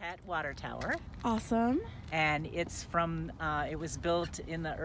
Hat water tower. Awesome. And it's from, it was built in the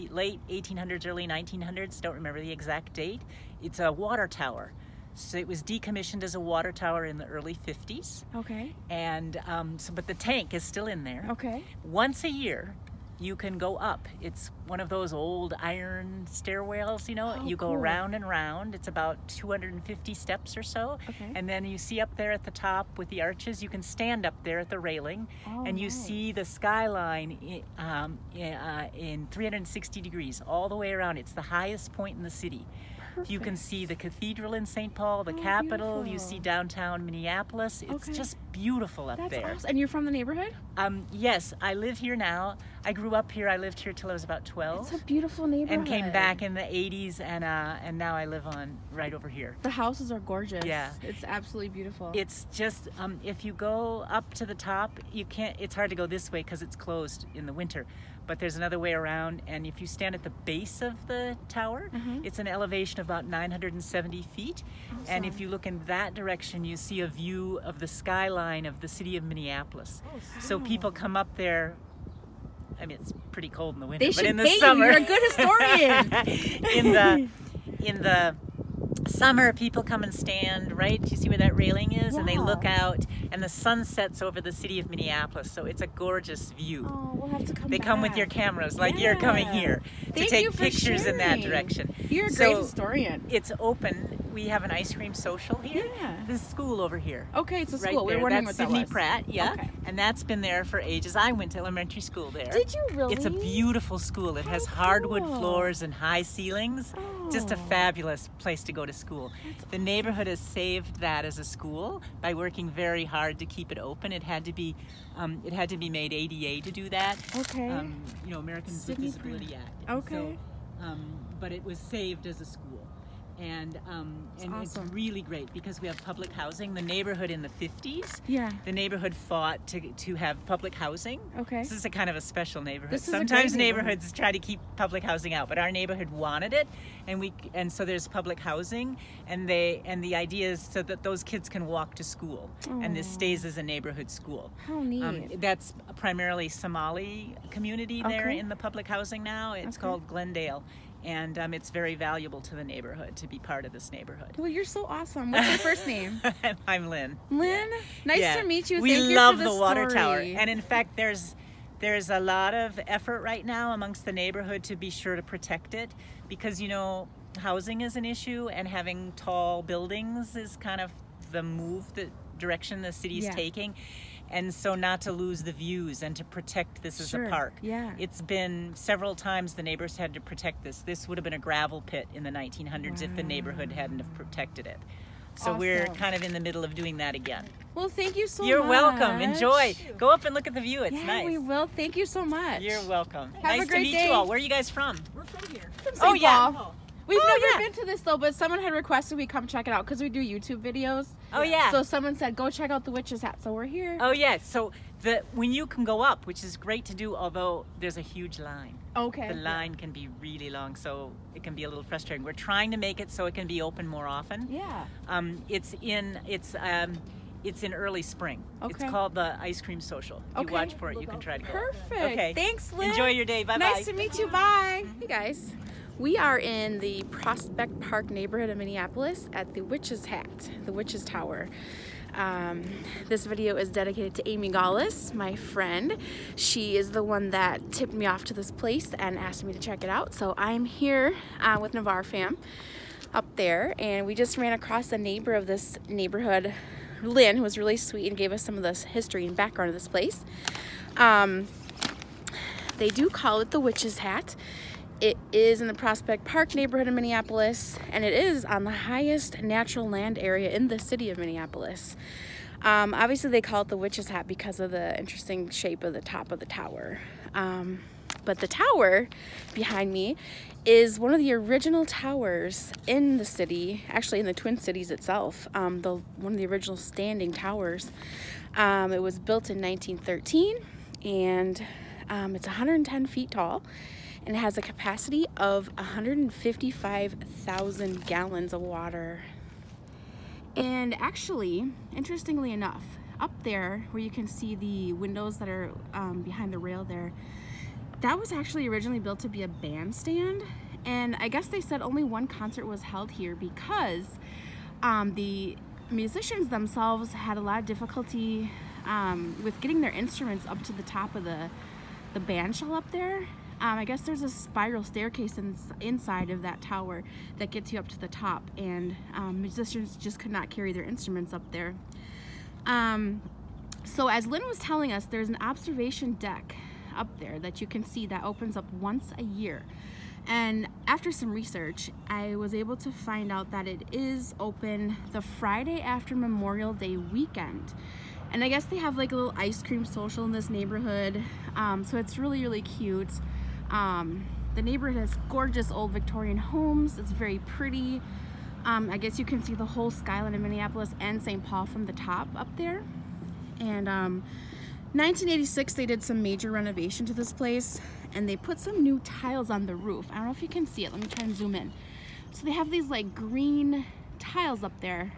late 1800s, early 1900s. Don't remember the exact date. It's a water tower. So it was decommissioned as a water tower in the early 50s. Okay. And but the tank is still in there. Okay. Once a year, you can go up. It's one of those old iron stairwells, you know. Oh, you go cool. round and round. It's about 250 steps or so. Okay. And then you see up there at the top with the arches, you can stand up there at the railing, and you nice. see the skyline in 360 degrees all the way around. It's the highest point in the city. Perfect. You can see the cathedral in St. Paul, the Capitol. Beautiful. You see downtown Minneapolis. It's just beautiful up That's there. Awesome. And you're from the neighborhood? Yes, I live here now. I grew up here. I lived here till I was about 12. It's a beautiful neighborhood. And came back in the 80s, and now I live right over here. The houses are gorgeous. Yeah. It's absolutely beautiful. It's just, if you go up to the top, you can't, it's hard to go this way because it's closed in the winter. But there's another way around, and if you stand at the base of the tower, it's an elevation of about 970 feet. Awesome. And if you look in that direction, you see a view of the skyline of the city of Minneapolis. Oh, So people come up there. I mean, it's pretty cold in the winter, They but should in the pay summer, you. You're a good historian. in the summer, people come and stand right. You see where that railing is, and they look out, and the sun sets over the city of Minneapolis. So it's a gorgeous view. Oh, we'll have to come They back. come with your cameras, like you're coming here, to Thank take you for pictures in that sharing. direction. You're a great historian. It's open. We have an ice cream social here. Yeah. This school over here. Okay, it's a Right school. there. We're wondering That's what Sidney that was. Pratt, yeah. Okay. And that's been there for ages. I went to elementary school there. Did you really? It's a beautiful school. It has hardwood floors and high ceilings. Just a fabulous place to go to school. The neighborhood has saved that as a school by working very hard to keep it open. It had to be made ADA to do that. Okay. You know, Americans with Disability Act. Okay. So, but it was saved as a school. And it's awesome. really great because we have public housing. The neighborhood in the 50s, Yeah. the neighborhood fought to have public housing. Okay. This is a kind of a special neighborhood. This is a Sometimes great neighborhoods try to keep public housing out, but our neighborhood wanted it, and so there's public housing, and the idea is so that those kids can walk to school, and this stays as a neighborhood school. How neat. That's primarily Somali community there Okay. in the public housing now. It's called Glendale. And it's very valuable to the neighborhood to be part of this neighborhood. Well, you're so awesome. What's your first name? I'm Lynn. Lynn? Nice to meet you. We Thank love you for the water tower. story. And in fact, there's a lot of effort right now amongst the neighborhood to be sure to protect it, because, you know, housing is an issue, and having tall buildings is kind of the direction the city's taking. And so not to lose the views and to protect this as a park. Yeah. It's been several times the neighbors had to protect this. This would have been a gravel pit in the 1900s if the neighborhood hadn't have protected it. So we're kind of in the middle of doing that again. Well, thank you so much. You're welcome. Enjoy. Go up and look at the view. It's nice. We will. Thank you so much. You're welcome. Have nice a great to meet day. you all. Where are you guys from? We're from here. From St. Paul. We've never been to this though, but someone had requested we come check it out because we do YouTube videos. Oh yeah. So someone said go check out the Witch's Hat, so we're here. Oh yeah. So when you can go up, which is great to do, although there's a huge line. Okay. The line can be really long, so it can be a little frustrating. We're trying to make it so it can be open more often. Yeah. It's in early spring. Okay. It's called the Ice Cream Social. If you watch for it, you can try to go. Perfect. Okay. Thanks, Lynn. Enjoy your day. Bye bye. Nice to meet you. Bye. Hey guys. We are in the Prospect Park neighborhood of Minneapolis at the Witch's Hat, the Witch's Tower. This video is dedicated to Amy Gaulis, my friend. She is the one that tipped me off to this place and asked me to check it out. So I'm here with Navarre fam up there, and we just ran across a neighbor of this neighborhood, Lynn, who was really sweet and gave us some of the history and background of this place. They do call it the Witch's Hat. It is in the Prospect Park neighborhood of Minneapolis, and it is on the highest natural land area in the city of Minneapolis. Obviously they call it the Witch's Hat because of the interesting shape of the top of the tower. But the tower behind me is one of the original towers in the city, actually in the Twin Cities itself, one of the original standing towers. It was built in 1913, and it's 110 feet tall. And it has a capacity of 155,000 gallons of water. And actually, interestingly enough, up there where you can see the windows that are behind the rail there, that was actually originally built to be a bandstand. And I guess they said only one concert was held here because the musicians themselves had a lot of difficulty with getting their instruments up to the top of the band shell up there. I guess there's a spiral staircase inside of that tower that gets you up to the top, and musicians just could not carry their instruments up there. So as Lynn was telling us, there's an observation deck up there that you can see that opens up once a year. And after some research, I was able to find out that it is open the Friday after Memorial Day weekend. And I guess they have like a little ice cream social in this neighborhood. So it's really, really cute. The neighborhood has gorgeous old Victorian homes. It's very pretty. I guess you can see the whole skyline of Minneapolis and St. Paul from the top up there. And 1986, they did some major renovation to this place, and they put some new tiles on the roof. I don't know if you can see it. Let me try and zoom in. So they have these like green tiles up there,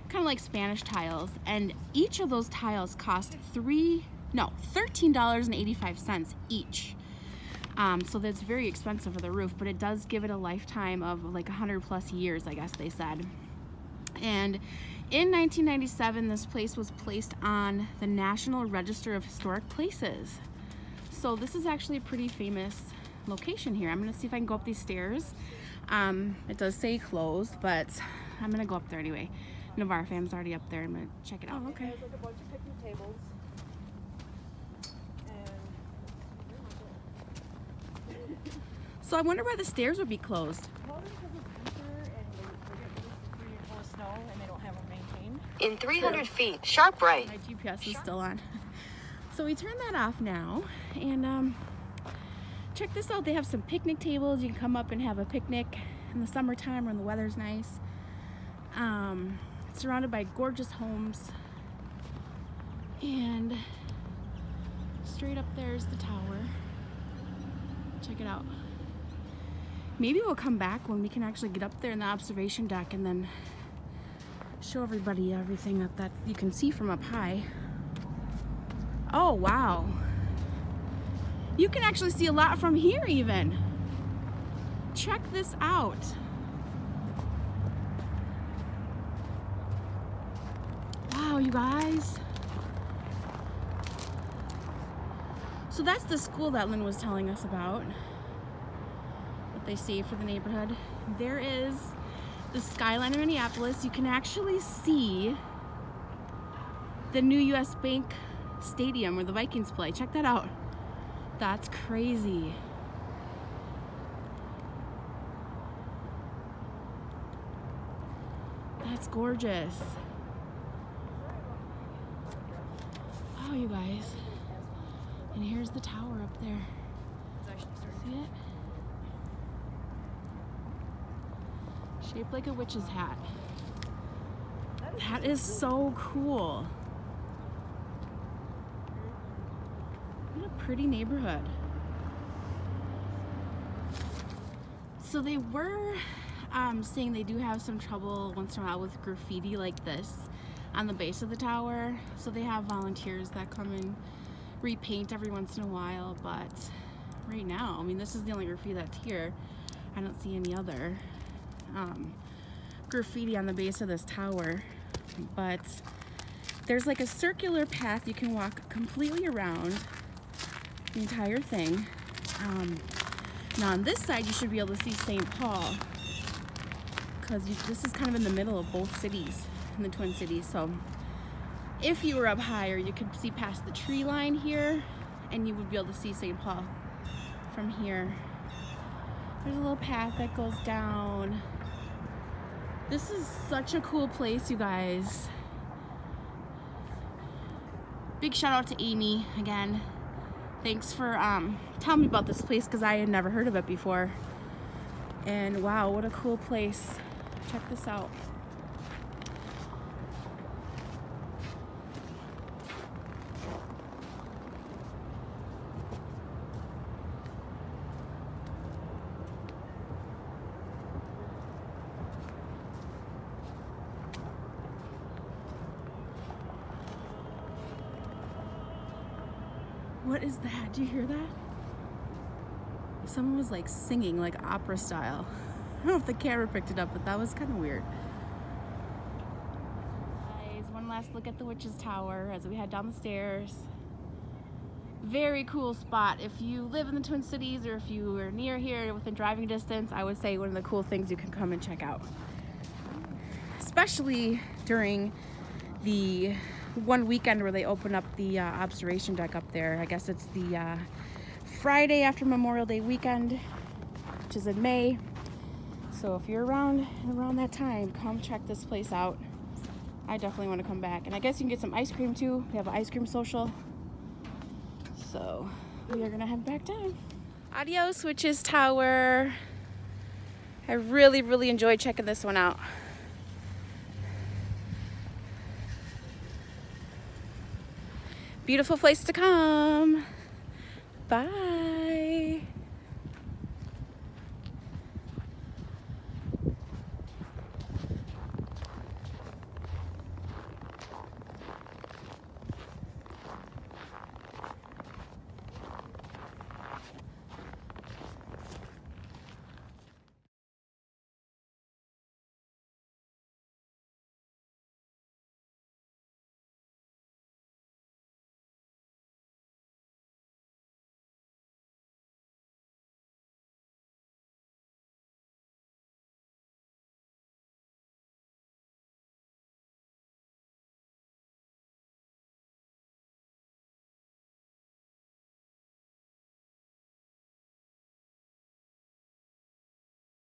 kind of like Spanish tiles, and each of those tiles cost $13.85 each. So that's very expensive for the roof, but it does give it a lifetime of like 100+ years, I guess they said. And in 1997, this place was placed on the National Register of Historic Places. So this is actually a pretty famous location here. I'm gonna see if I can go up these stairs. It does say closed, but I'm gonna go up there anyway. Navarre fam's already up there. I'm gonna check it out. Oh, okay. There's like a bunch of picnic tables. So I wonder why the stairs would be closed. Well, because it's winter and they get really full of snow and they don't have them maintained. In 300 feet, sharp right. My GPS is still on. So we turn that off now, and check this out. They have some picnic tables. You can come up and have a picnic in the summertime when the weather's nice. It's surrounded by gorgeous homes, and straight up there is the tower. Check it out. Maybe we'll come back when we can actually get up there in the observation deck and then show everybody everything that you can see from up high. Oh, wow. You can actually see a lot from here even. Check this out. Wow, you guys. So that's the school that Lynn was telling us about, that they saved for the neighborhood. There is the skyline of Minneapolis. You can actually see the new US Bank Stadium where the Vikings play. Check that out. That's crazy. That's gorgeous. Oh, you guys. And here's the tower up there. See it? Shaped like a witch's hat. That is so cool. What a pretty neighborhood. So they were saying they do have some trouble once in a while with graffiti like this on the base of the tower. So they have volunteers that come and repaint every once in a while, but right now, I mean, this is the only graffiti that's here. I don't see any other graffiti on the base of this tower, but there's like a circular path you can walk completely around the entire thing. Now on this side you should be able to see St. Paul, because this is kind of in the middle of both cities, in the Twin Cities. So if you were up higher, you could see past the tree line here, and you would be able to see St. Paul from here. There's a little path that goes down. This is such a cool place, you guys. Big shout out to Amy again. Thanks for telling me about this place, because I had never heard of it before. And wow, what a cool place. Check this out. What is that? Do you hear that? Someone was like singing like opera style. I don't know if the camera picked it up, but that was kind of weird. Guys, one last look at the Witch's Tower as we head down the stairs. Very cool spot. If you live in the Twin Cities or if you are near here within driving distance, I would say one of the cool things you can come and check out. Especially during the one weekend where they open up the observation deck up there. I guess it's the Friday after Memorial Day weekend, which is in May. So if you're around that time, come check this place out. I definitely want to come back. And I guess you can get some ice cream too. They have an ice cream social. So we are gonna head back down. Adios, Witch's Tower. I really enjoyed checking this one out. Beautiful place to come. Bye.